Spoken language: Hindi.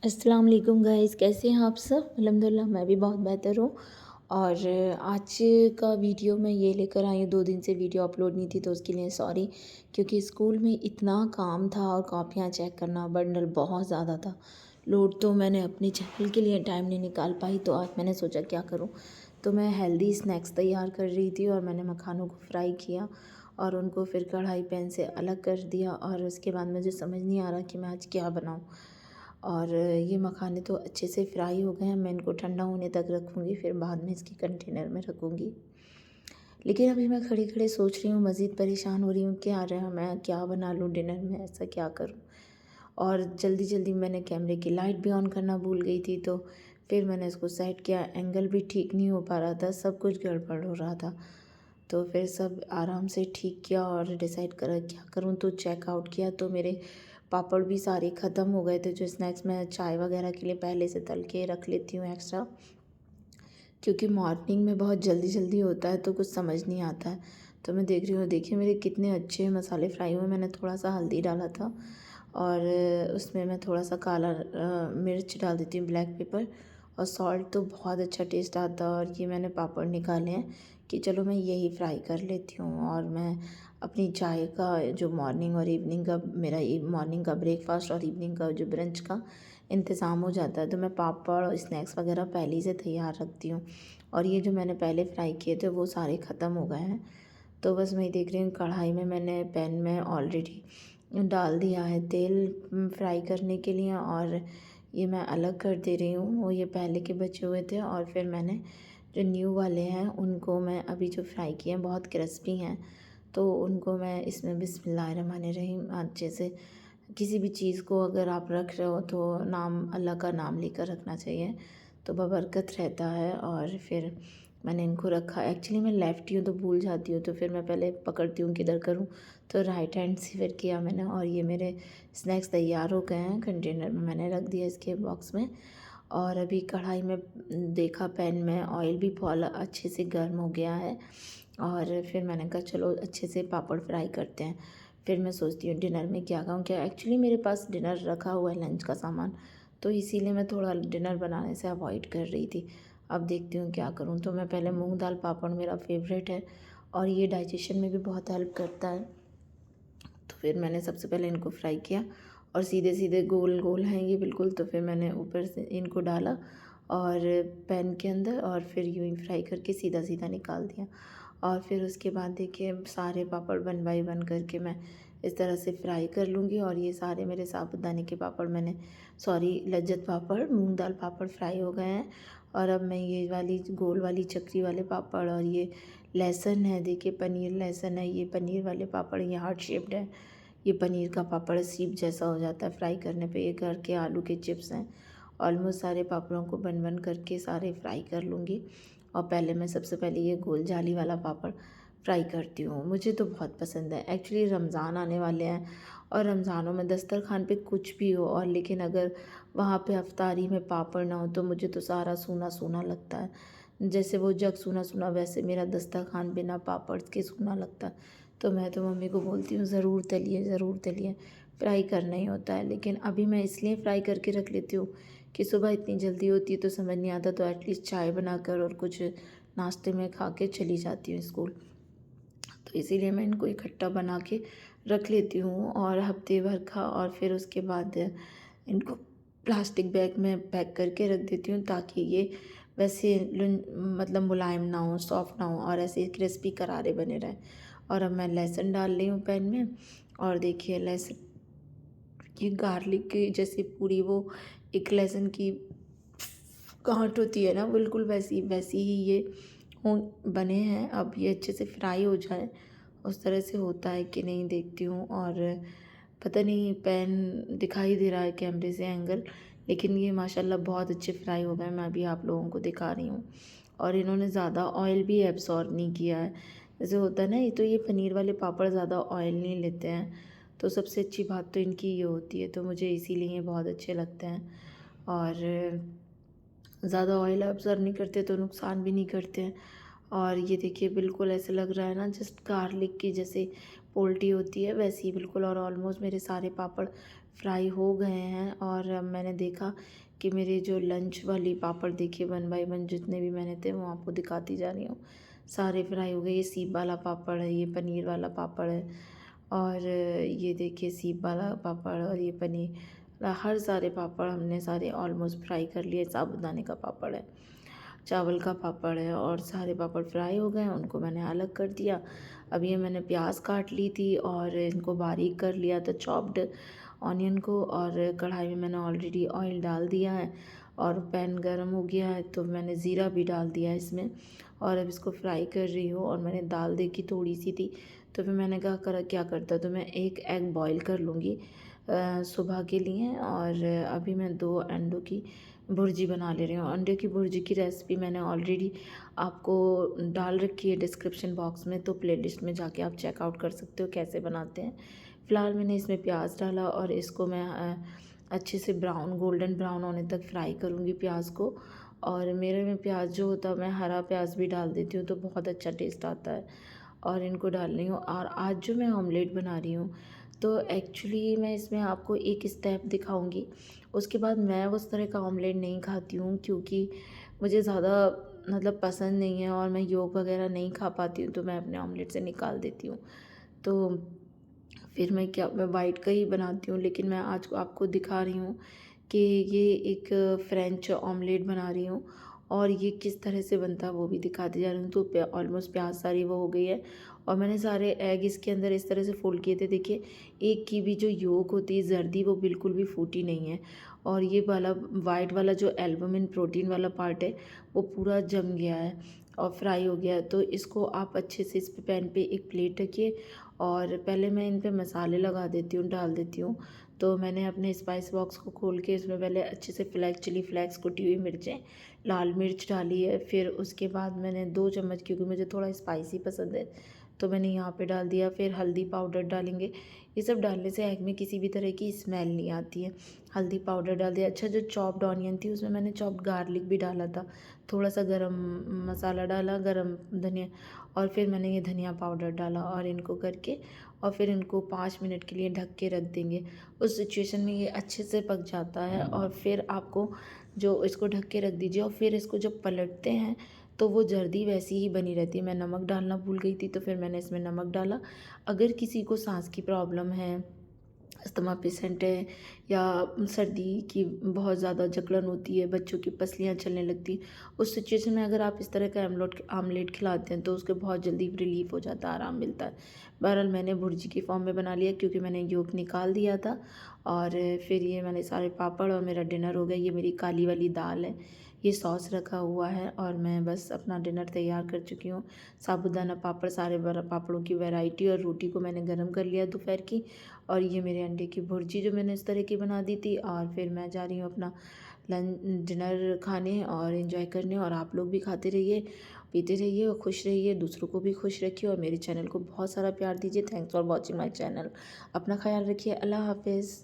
अस्सलाम वालेकुम गाइस, कैसे हैं आप सब? अल्हम्दुलिल्लाह मैं भी बहुत बेहतर हूँ। और आज का वीडियो मैं ये लेकर आई हूँ, 2 दिन से वीडियो अपलोड नहीं थी तो उसके लिए सॉरी। क्योंकि स्कूल में इतना काम था और कॉपियाँ चेक करना, बंडल बहुत ज़्यादा था। लोड तो मैंने अपने चैनल के लिए टाइम नहीं निकाल पाई, तो आज मैंने सोचा क्या करूँ। तो मैं हेल्दी स्नैक्स तैयार कर रही थी और मैंने मखानों को फ्राई किया और उनको फिर कढ़ाई पैन से अलग कर दिया। और उसके बाद मुझे समझ नहीं आ रहा कि मैं आज क्या बनाऊँ। और ये मखाने तो अच्छे से फ्राई हो गए हैं, मैं इनको ठंडा होने तक रखूँगी, फिर बाद में इसके कंटेनर में रखूँगी। लेकिन अभी मैं खड़े-खड़े सोच रही हूँ, मज़ीद परेशान हो रही हूँ, क्या रहा मैं क्या बना लूँ डिनर में, ऐसा क्या करूँ? और जल्दी-जल्दी मैंने कैमरे की लाइट भी ऑन करना भूल गई थी, तो फिर मैंने इसको सेट किया, एंगल भी ठीक नहीं हो पा रहा था, सब कुछ गड़बड़ हो रहा था। तो फिर सब आराम से ठीक किया और डिसाइड करा क्या करूँ, तो चेकआउट किया तो मेरे पापड़ भी सारे ख़त्म हो गए थे। जो स्नैक्स मैं चाय वगैरह के लिए पहले से तल के रख लेती हूँ एक्स्ट्रा, क्योंकि मॉर्निंग में बहुत जल्दी-जल्दी होता है तो कुछ समझ नहीं आता है। तो मैं देख रही हूँ, देखिए मेरे कितने अच्छे मसाले फ्राई हुए। मैंने थोड़ा-सा हल्दी डाला था और उसमें मैं थोड़ा-सा काला मिर्च डाल देती हूँ, ब्लैक पेपर और सॉल्ट, तो बहुत अच्छा टेस्ट आता है। और ये मैंने पापड़ निकाले हैं कि चलो मैं यही फ्राई कर लेती हूँ और मैं अपनी चाय का जो मॉर्निंग और इवनिंग का मेरा मॉर्निंग का ब्रेकफ़ास्ट और इवनिंग का जो ब्रंच का इंतज़ाम हो जाता है, तो मैं पापड़ और स्नैक्स वगैरह पहले ही से तैयार रखती हूँ। और ये जो मैंने पहले फ्राई किए थे वो सारे ख़त्म हो गए हैं। तो बस मैं देख रही हूँ, कढ़ाई में मैंने पैन में ऑलरेडी डाल दिया है तेल फ्राई करने के लिए। और ये मैं अलग कर दे रही हूँ, वो ये पहले के बचे हुए थे और फिर मैंने जो न्यू वाले हैं उनको मैं अभी जो फ्राई किए हैं बहुत क्रिस्पी हैं, तो उनको मैं इसमें बिस्मिल्लाहिर्रहमानिर्रहीम अच्छे से, किसी भी चीज़ को अगर आप रख रहे हो तो नाम अल्लाह का नाम लेकर रखना चाहिए, तो बबरकत रहता है। और फिर मैंने इनको रखा, एक्चुअली मैं लेफ़्टी हूँ तो भूल जाती हूँ, तो फिर मैं पहले पकड़ती हूँ किधर करूँ, तो राइट हैंड से फिर किया मैंने। और ये मेरे स्नैक्स तैयार हो गए हैं, कंटेनर में मैंने रख दिया इसके बॉक्स में। और अभी कढ़ाई में देखा, पैन में ऑयल भी बहुत अच्छे से गर्म हो गया है। और फिर मैंने कहा चलो अच्छे से पापड़ फ्राई करते हैं। फिर मैं सोचती हूँ डिनर में क्या खाऊँ, क्या एक्चुअली मेरे पास डिनर रखा हुआ है, लंच का सामान, तो इसीलिए मैं थोड़ा डिनर बनाने से अवॉइड कर रही थी। अब देखती हूँ क्या करूँ। तो मैं पहले मूंग दाल पापड़ मेरा फेवरेट है और ये डाइजेशन में भी बहुत हेल्प करता है। तो फिर मैंने सबसे पहले इनको फ्राई किया और सीधे-सीधे गोल-गोल हैं ये बिल्कुल, तो फिर मैंने ऊपर से इनको डाला और पैन के अंदर, और फिर यूँ ही फ्राई करके सीधा-सीधा निकाल दिया। और फिर उसके बाद देखिए सारे पापड़ वन बाय वन करके मैं इस तरह से फ्राई कर लूँगी। और ये सारे मेरे साबूदाने के पापड़ मैंने, सॉरी, लज्जत पापड़, मूँग दाल पापड़ फ्राई हो गए हैं। और अब मैं ये वाली गोल वाली चक्री वाले पापड़, और ये लहसुन है, देखिए पनीर लहसुन है, ये पनीर वाले पापड़, ये हार्ट शेप्ड है। ये पनीर का पापड़ सीप जैसा हो जाता है फ्राई करने पे। ये घर के आलू के चिप्स हैं। ऑलमोस्ट सारे पापड़ों को बन बन करके सारे फ्राई कर लूँगी। और पहले मैं सबसे पहले ये गोल जाली वाला पापड़ फ्राई करती हूँ, मुझे तो बहुत पसंद है। एक्चुअली रमज़ान आने वाले हैं और रमज़ानों में दस्तरखान पे कुछ भी हो, और लेकिन अगर वहाँ पे अफ्तारी में पापड़ ना हो तो मुझे तो सारा सूना सूना लगता है। जैसे वो जग सूना सूना, वैसे मेरा दस्तरखान बिना पापड़ के सूना लगता है। तो मैं तो मम्मी को बोलती हूँ ज़रूर तलिए, ज़रूर तलिए, फ्राई करना ही होता है। लेकिन अभी मैं इसलिए फ्राई करके रख लेती हूँ कि सुबह इतनी जल्दी होती है तो समझ नहीं आता, तो एटलीस्ट चाय बनाकर और कुछ नाश्ते में खा के चली जाती हूँ स्कूल। तो इसीलिए मैं इनको इकट्ठा बना के रख लेती हूँ और हफ्ते भर का। और फिर उसके बाद इनको प्लास्टिक बैग में पैक करके रख देती हूँ, ताकि ये वैसे मतलब मुलायम ना हो, सॉफ्ट ना हो, और ऐसे क्रिस्पी करारे बने रहें। और अब मैं लहसुन डाल रही हूँ पैन में, और देखिए लहसुन की गार्लिक की जैसे पूरी वो एक लहसुन की गाँठ होती है ना, बिल्कुल वैसी वैसी ही ये हो बने हैं। अब ये अच्छे से फ्राई हो जाए, उस तरह से होता है कि नहीं देखती हूँ। और पता नहीं पैन दिखाई दे रहा है कैमरे से एंगल, लेकिन ये माशाल्लाह बहुत अच्छे फ्राई हो गए। मैं अभी आप लोगों को दिखा रही हूँ, और इन्होंने ज़्यादा ऑयल भी एब्सॉर्ब नहीं किया है। जैसे होता है ना, ये तो ये पनीर वाले पापड़ ज़्यादा ऑयल नहीं लेते हैं, तो सबसे अच्छी बात तो इनकी ये होती है, तो मुझे इसीलिए ये बहुत अच्छे लगते हैं। और ज़्यादा ऑयल ऑब्ज़र्व नहीं करते तो नुकसान भी नहीं करते हैं। और ये देखिए बिल्कुल ऐसे लग रहा है ना, जस्ट गार्लिक की जैसे पोल्टी होती है वैसी ही बिल्कुल। और ऑलमोस्ट मेरे सारे पापड़ फ्राई हो गए हैं। और अब मैंने देखा कि मेरे जो लंच वाली पापड़ देखिए 1 बाय 1 जितने भी मैंने थे वो आपको दिखाती जा रही हूँ। सारे फ्राई हो गए। ये सीप वाला पापड़ है, ये पनीर वाला पापड़ है, और ये देखिए सीप वाला पापड़ और ये पनीर, हर सारे पापड़ हमने सारे ऑलमोस्ट फ्राई कर लिए। साबूदाने का पापड़ है, चावल का पापड़ है, और सारे पापड़ फ्राई हो गए हैं, उनको मैंने अलग कर दिया। अब ये मैंने प्याज काट ली थी और इनको बारीक कर लिया था, चॉप्ड ऑनियन को। और कढ़ाई में मैंने ऑलरेडी ऑयल डाल दिया है और पैन गरम हो गया है तो मैंने ज़ीरा भी डाल दिया है इसमें, और अब इसको फ्राई कर रही हूँ। और मैंने दाल देखी थोड़ी सी थी तो फिर मैंने कहा कर क्या करता, तो मैं एक एग बॉईल कर लूँगी सुबह के लिए। और अभी मैं 2 अंडों की भुर्जी बना ले रही हूँ। अंडे की भुर्जी की रेसिपी मैंने ऑलरेडी आपको डाल रखी है डिस्क्रिप्शन बॉक्स में, तो प्लेलिस्ट में जाके आप चेकआउट कर सकते हो कैसे बनाते हैं। फ़िलहाल मैंने इसमें प्याज डाला और इसको मैं अच्छे से ब्राउन गोल्डन ब्राउन होने तक फ्राई करूँगी प्याज को। और मेरे में प्याज जो होता है मैं हरा प्याज भी डाल देती हूँ तो बहुत अच्छा टेस्ट आता है। और इनको डाल रही हूँ। और आज जो मैं ऑमलेट बना रही हूँ तो एक्चुअली मैं इसमें आपको एक स्टेप दिखाऊंगी। उसके बाद मैं उस तरह का ऑमलेट नहीं खाती हूँ क्योंकि मुझे ज़्यादा मतलब पसंद नहीं है और मैं योग वगैरह नहीं खा पाती हूँ तो मैं अपने ऑमलेट से निकाल देती हूँ। तो फिर मैं वाइट का ही बनाती हूँ, लेकिन मैं आज को आपको दिखा रही हूँ कि ये एक फ्रेंच ऑमलेट बना रही हूँ और ये किस तरह से बनता है वो भी दिखाती जा रही हूँ। तो ऑलमोस्ट प्याज सारी वो हो गई है और मैंने सारे एग इसके अंदर इस तरह से फोल्ड किए थे। देखिए एक की भी जो योक होती है जर्दी वो बिल्कुल भी फूटी नहीं है, और ये वाला वाइट वाला जो एल्बुमिन प्रोटीन वाला पार्ट है वो पूरा जम गया है और फ्राई हो गया है। तो इसको आप अच्छे से इस पे पैन पे एक प्लेट रखिए और पहले मैं इन पे मसाले लगा देती हूँ, डाल देती हूँ। तो मैंने अपने स्पाइस बॉक्स को खोल के इसमें पहले अच्छे से चिली फ्लेक्स, कुटी हुई मिर्चें, लाल मिर्च डाली है। फिर उसके बाद मैंने 2 चम्मच, क्योंकि मुझे थोड़ा स्पाइसी पसंद है तो मैंने यहाँ पे डाल दिया। फिर हल्दी पाउडर डालेंगे। ये सब डालने से एग में किसी भी तरह की स्मेल नहीं आती है। हल्दी पाउडर डाल दिया। अच्छा, जो चॉप्ड ऑनियन थी उसमें मैंने चॉप्ड गार्लिक भी डाला था। थोड़ा सा गरम मसाला डाला, गरम धनिया, और फिर मैंने ये धनिया पाउडर डाला और इनको करके और फिर इनको 5 मिनट के लिए ढक के रख देंगे। उस सिचुएशन में ये अच्छे से पक जाता है और फिर आपको जो इसको ढक के रख दीजिए और फिर इसको जब पलटते हैं तो वो जर्दी वैसी ही बनी रहती है। मैं नमक डालना भूल गई थी तो फिर मैंने इसमें नमक डाला। अगर किसी को सांस की प्रॉब्लम है, अस्थमा पेशेंट है, या सर्दी की बहुत ज़्यादा जकड़न होती है, बच्चों की पसलियाँ चलने लगती हैं, उस सिचुएशन में अगर आप इस तरह का आमलेट खिलाते हैं तो उसके बहुत जल्दी रिलीफ हो जाता है, आराम मिलता है। बहरहाल मैंने भुर्जी की फॉर्म में बना लिया क्योंकि मैंने योग निकाल दिया था। और फिर ये मैंने सारे पापड़ और मेरा डिनर हो गया। ये मेरी काली वाली दाल है, ये सॉस रखा हुआ है और मैं बस अपना डिनर तैयार कर चुकी हूँ। साबूदाना पापड़, सारे पापड़ों की वैरायटी, और रोटी को मैंने गर्म कर लिया दोपहर की। और ये मेरे अंडे की भुर्जी जो मैंने इस तरह की बना दी थी। और फिर मैं जा रही हूँ अपना डिनर खाने और एंजॉय करने। और आप लोग भी खाते रहिए, पीते रहिए और खुश रहिए, दूसरों को भी खुश रखिए और मेरे चैनल को बहुत सारा प्यार दीजिए। Thanks for watching my channel. अपना ख्याल रखिए। अल्लाह हाफिज़।